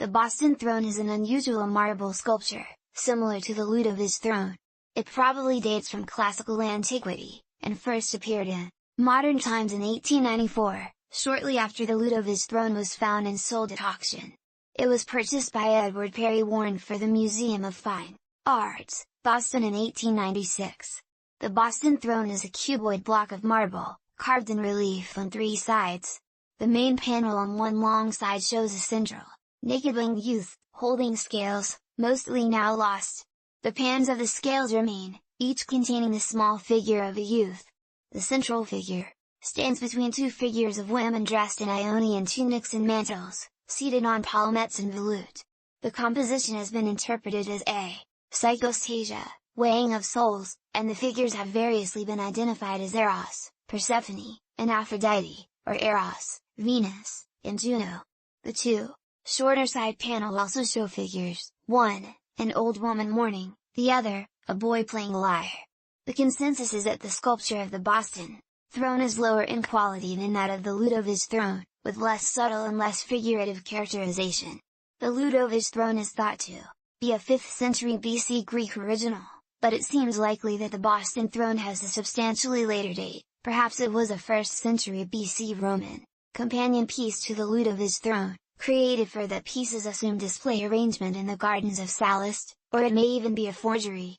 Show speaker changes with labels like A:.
A: The Boston throne is an unusual marble sculpture, similar to the Ludovisi throne. It probably dates from classical antiquity, and first appeared in modern times in 1894, shortly after the Ludovisi throne was found and sold at auction. It was purchased by Edward Perry Warren for the Museum of Fine Arts, Boston in 1896. The Boston throne is a cuboid block of marble, carved in relief on three sides. The main panel on one long side shows a central, naked-winged youth, holding scales, mostly now lost. The pans of the scales remain, each containing a small figure of a youth. The central figure stands between two figures of women dressed in Ionian tunics and mantles, seated on palmettes and volute. The composition has been interpreted as a psychostasia, weighing of souls, and the figures have variously been identified as Eros, Persephone, and Aphrodite, or Eros, Venus, and Juno. The two shorter side panels also show figures, one, an old woman mourning, the other, a boy playing a lyre. The consensus is that the sculpture of the Boston throne is lower in quality than that of the Ludovisi throne, with less subtle and less figurative characterization. The Ludovisi throne is thought to be a 5th century BC Greek original, but it seems likely that the Boston throne has a substantially later date. Perhaps it was a 1st century BC Roman companion piece to the Ludovisi throne, created for the piece's assumed display arrangement in the gardens of Sallust, or it may even be a forgery.